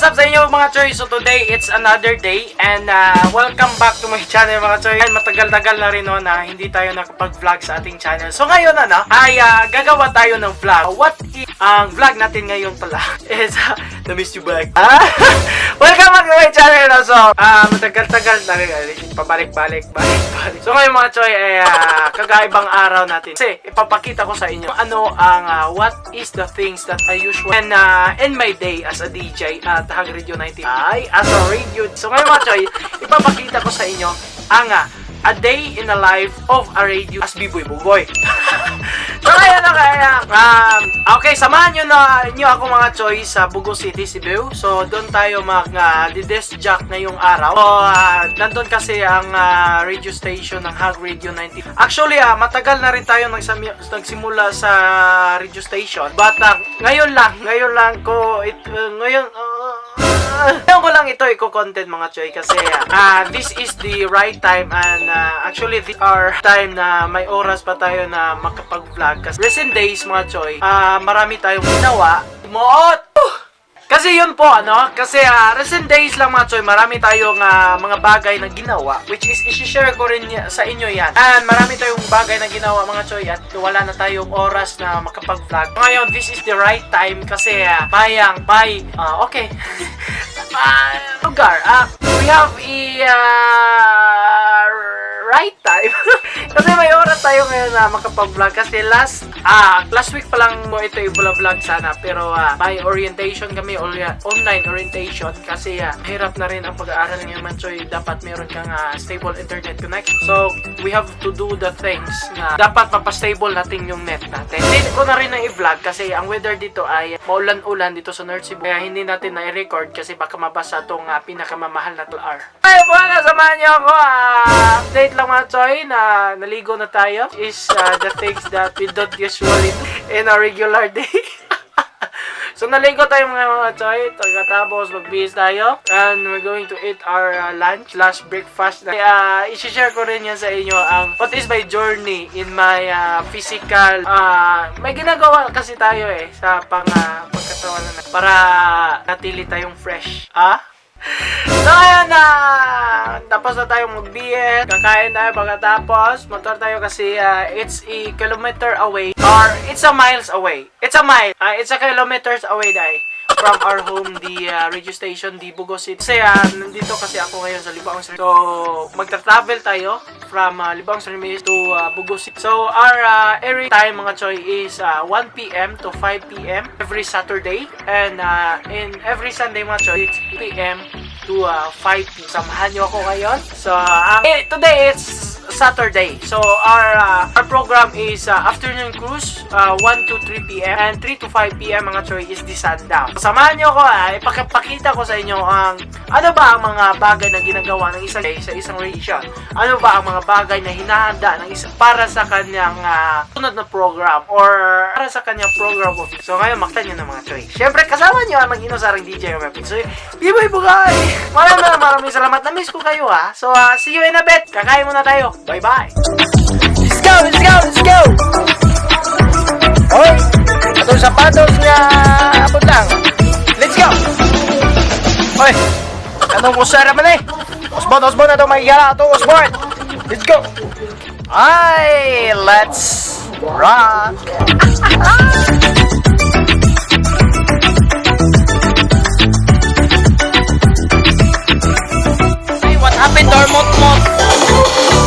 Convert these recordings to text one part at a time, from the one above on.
what's up sa inyo mga choy? So today, it's another day and welcome back to my channel mga choy. Matagal-tagal na rin no, na hindi tayo nakapag-vlog sa ating channel. So ngayon ay gagawa tayo ng vlog. What is ang vlog natin ngayon pala is na-miss you back. Welcome back to my channel no. So matagal-tagal na pabalik-balik. So ngayon mga choy ay kagaibang araw natin. Kasi ipapakita ko sa inyo ano ang what is the things that I usually and in my day as a DJ at Hag Radio 90 ay as a radio. So ngayon mga choy, ipapakita ko sa inyo ang a day in the life of a radio as B-Boy Buboy. So ngayon okay, samahan nyo ako mga choy sa Bugo City, Cebu. So doon tayo mag-disc jack ngayong araw. So nandun kasi ang radio station ng Hag Radio 90. Actually matagal na rin tayo nagsimula sa radio station. But ngayon lang ko ngayon ko lang ito i-content mga choy kasi this is the right time and actually this our time na may oras pa tayo na makapag-vlog kasi recent days mga choy marami tayong ginawa. Kasi yun po kasi recent days lang mga choy, marami tayong mga bagay na ginawa which is i-share ko rin sa inyo yan. And marami tayong bagay na ginawa mga choy at wala na tayong oras na makapag-vlog. Ngayon, this is the right time kasi okay. Lugar. We have a right time. Kasi may oras tayo ngayon na makapag-vlog kasi last week pa lang mo ito i-vlog sana pero may orientation kami, online orientation kasi hirap na rin ang pag-aaral ngayon man choy, dapat meron kang stable internet connection. So we have to do the things na dapat mapastable natin yung net natin. Hindi ko na rin na i-vlog kasi ang weather dito ay maulan-ulan dito sa North Cebu kaya hindi natin na i-record kasi baka mabasa itong pinakamamahal na tolar. Ay buwan, samahan niyo ako update lang mga choy na naligo na tayo is the things that we don't usually do in a regular day. So naligo tayo mga choy, tapos magbihis tayo and we're going to eat our lunch / breakfast. I-share ko rin yan sa inyo ang what is my journey in my physical may ginagawa kasi tayo sa pagkatawan na para natili tayong fresh. So ayan tapos na tayo magbihis, kakain tayo pagkatapos motor tayo kasi it's a kilometer away or it's a miles away. It's a kilometers away from our home, the radio station, the Bugo City. Kasi nandito kasi ako ngayon sa Libaong Sarimis. So magta-travel tayo from Libaong Sarimis to Bugo City. So our every time mga choy is 1 PM to 5 PM every Saturday and in every Sunday mga choy it's 2 PM to 5 PM. Samahan nyo ako ngayon. So today it's Saturday. So our program is afternoon cruise 1 to 3 PM and 3 to 5 PM mga choy is the sundown. Samahan nyo ako ipakita ko sa inyo ang ano ba ang mga bagay na ginagawa ng isang sa isang region. Ano ba ang mga bagay na hinahanda ng isang para sa kanyang sunod na program or para sa kanyang program of. So ngayon maktan nyo na mga choy. Siyempre kasama nyo ang mag-inosarang DJ Mepin. So B-Boy Bugay! Maraming salamat. Na-miss ko kayo So see you in a bit. Kakain muna tayo. Bye-bye. Let's go! Hoy! Itong sapatos nga abot lang. Let's go! Hoy! Anong usara man Osborne na ito magigala ito, Osborne! Let's go! Ay! Let's rock! Hey, what happened to our mot-mot?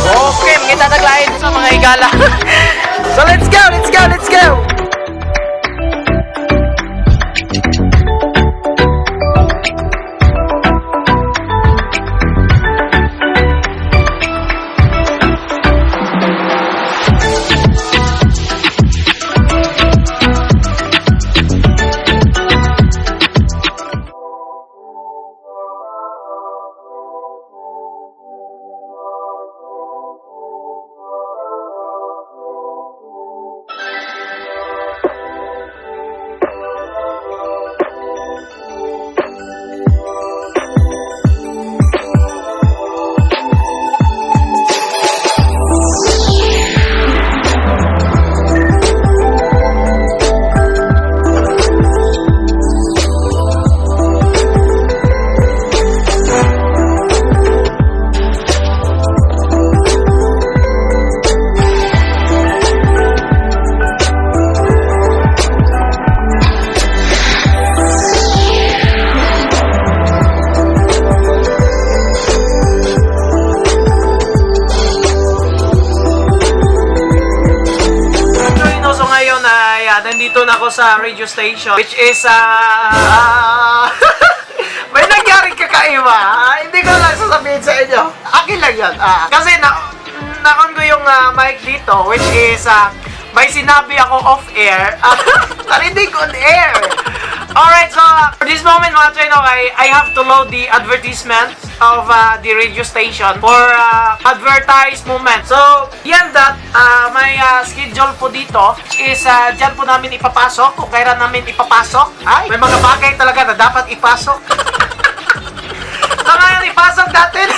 Okay, mga tataglayin sa mga higala. So let's go! nandito na ako sa radio station, which is, may nangyaring kakaiba. Hindi ko lang sasabihin sa inyo. Akin lang yun. Kasi na-on ko yung mic dito, which is, may sinabi ako off-air. Narinig on air. Alright, so, for this moment, mga Chino, I have to load the advertisement of the radio station for advertise moment. So, yan that, may schedule po dito, which is, dyan po namin ipapasok, kung kailan namin ipapasok. Ay, may mga bagay talaga na dapat ipasok. So, ngayon, ipasok natin.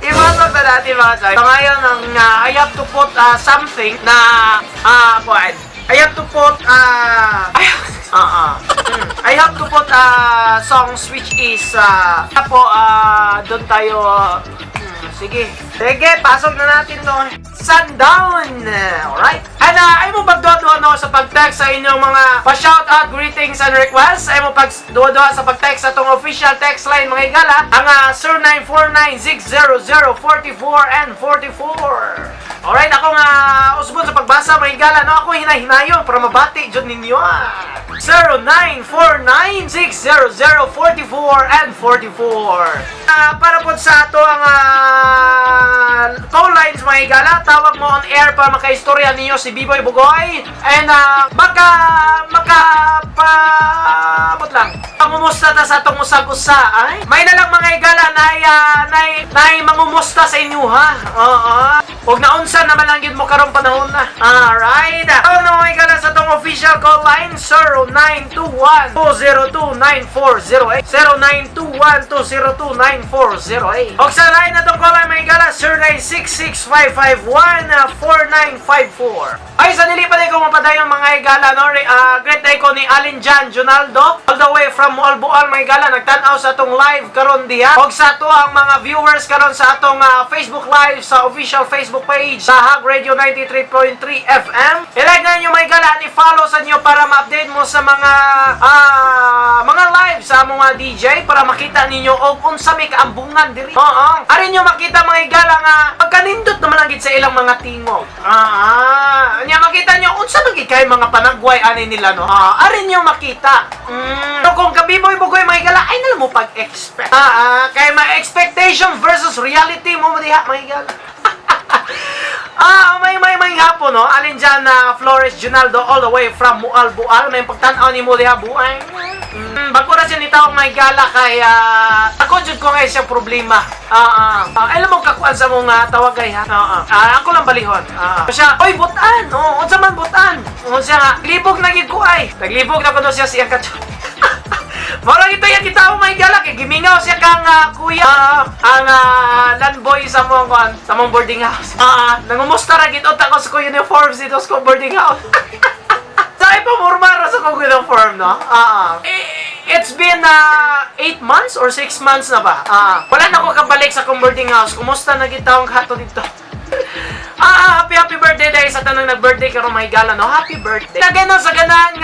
Ipasok na natin, mga Chino. So, ngayon, I have to put something na, I have to put, I have to put songs which is doon tayo sige, pasok na natin no. Sundown. Alright? And ay mo pagduwa-duwa no sa pag-text sa inyong mga pa-shoutout, greetings and requests. Ay mo pagduwa-duwa sa pag-text sa tong official text line mga igala. Ang 0949-600-44 and 44. Alright, ako nga usbon sa pagbasa mga igala no. Ako hinay-hinayon para mabati jud ninyo 0949-600-44 and 44. Para po sa ato ang call lines mga igala, tawag mo on air para makaistorya ninyo si B-Boy Bugoy and paabot lang pangumusta ta sa atong usag-usa ay may na lang mga igala na mangumusta sa inyo ha. Huwag na unsa naman lang yun mo karong panahon na. Alright, tawag na mga igala sa atong official call line 0921-202-9408 0921-202-9408 o sa line na itong call line mga igala 0966-551-4954. Ay, sa dili pa din ko mapadayong mga igala, no? Great day ko ni Alin Jan Junaldo, all the way from Mualbual, mga igala, nagtanaw sa atong live karon diha. Og sa ato ang mga viewers karon sa atong Facebook live sa official Facebook page sa Hag Radio 93.3 FM. I-like na nyo mga igala, i-follow sa nyo para ma-update mo sa mga live sa mga DJ para makita ninyo og unsa may kaambungan diri. Arin nyo makita mga igala nga pagkanindot naman lang gid sa ilang mga tingog. Nya makita nyo unsa magid kay mga panagway ani nila no. Arin nyo makita. So kung kabiboy bugoy mga igala ay nala mo pag-expect. Kay may expectation versus reality mo diha mga igala. May hapon no. Alin dyan Flores Junaldo all the way from Mualbual. May pagtanaw ni mo diha buhay. Bago na siya nitawag may gala kay ako jud ko ngay siya problema. Alam mo kakuan sa mong tawagay ha. Ako lang balihon. Siya, oy butan. Unsa man butan? Unsa nga libog na gid ko ay. Naglibog na kuno siya siya katso. Mara ito yung kita may gala kay gimingaw siya kang kuya ang landboy sa mong boarding house. Nangumusta ra gid ako sa uniforms dito sa boarding house. Sa ipamurma ra sa uniform no. It's been 8 months or 6 months na ba? Wala na ako kabalik sa boarding house. Kumusta na kita ang hato dito? Happy birthday dahil sa tanong nag-birthday ka rin mga igala, no? Happy birthday! Lagay no sa ganang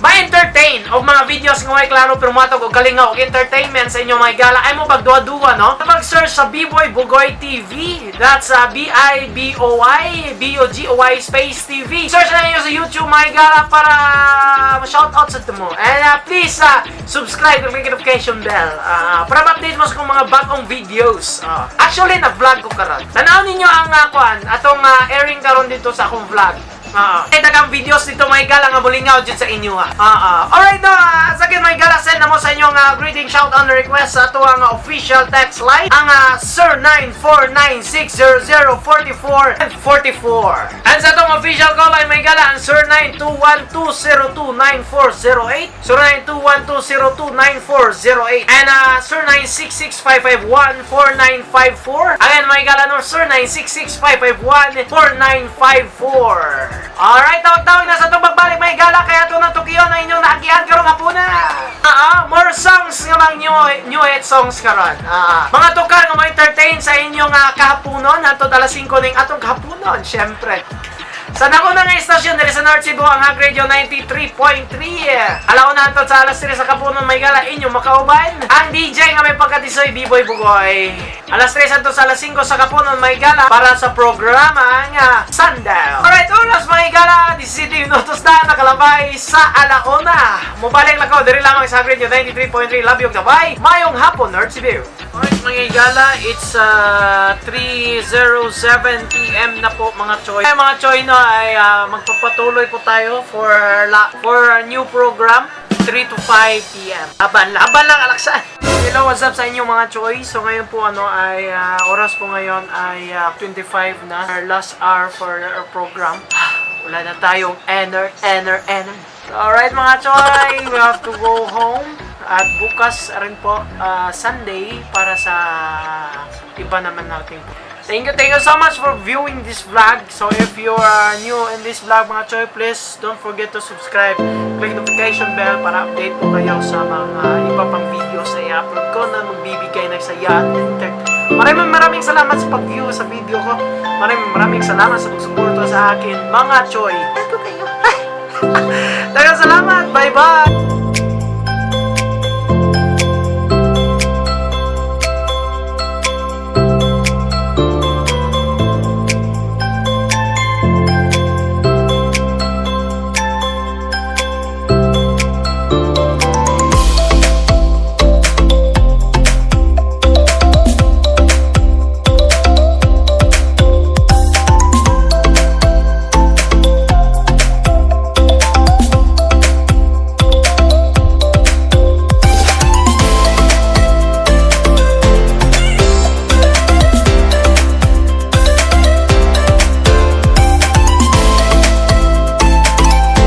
ma-entertain o mga videos nga may klaro pero matog o galingaw o entertainment sa inyo mga igala ay mo pagduwa-duwa, no? Mag-search sa B-Boy Bugoy TV. That's B-I-B-O-Y B-O-G-O-Y space TV. Search na niyo sa YouTube mga igala para ma-shoutout sa mo. And please subscribe and click notification bell para ma-update mo sa mga bagong videos. Actually, nag-vlog ko karon. Tanaw ninyo ang atong airing karon dito sa akong vlog. Dagang videos dito mga igala nga bulingaw dyan sa inyo ha. Alright no, sa akin mga igala, send na mo sa inyong greeting, shout on request sa ito ang official text line ang 0949-600-44 and 44. And sa itong official call line mga igala ang 0921-202-9408 0921-202-9408 and 0966-551-4954. Again mga igala no, 0966-551-4954. Alright, tawag-tawag na sa itong pagbalik mga igala kaya ito ng Tokyo na inyong naagihan karong hapuna. More songs nga mga new hit songs karon. Mga tukar nga ma-entertain sa inyong kahapunon hantod alas 5 ning atong kahapunon, syempre. Sa nakunang istasyon diri sa North Cebu ang Hag Radio 93.3. Alauna hantod sa alas 3 sa kapunon may gala inyong makauban. Ang DJ nga may pagkatisoy B-Boy Bugoy. Alas 3 hantod sa alas 5 sa kapunon may gala para sa programa nga Sundown. Alright, oras may mga igala, 17 minutos na nakalabay sa alauna. Mubalik lang ko, diri lamang sa grade 93.3 Labyog Dabay. Mayong hapon, Nerd Sibiu. Alright mga igala, it's 3:07 PM na po mga choy. Mga choy no ay magpapatuloy po tayo for a new program 3 to 5 PM. Laban lang alaksan. Hello, what's up sa inyo mga choy? So ngayon po ay oras po ngayon ay 25 na. Our last hour for our program. Wala na tayong ener. Alright mga choy, we have to go home. At bukas rin po, Sunday, para sa iba naman natin po. Thank you so much for viewing this vlog. So if you are new in this vlog mga choy, please don't forget to subscribe. Click notification bell para update po kayo sa mga iba pang videos na i-upload ko na magbibigay ng saya at entertainment. Maraming salamat sa pag-view sa video ko. Maraming salamat sa pagsuporto sa akin mga choy. Thank you kayo. Salamat. Bye-bye.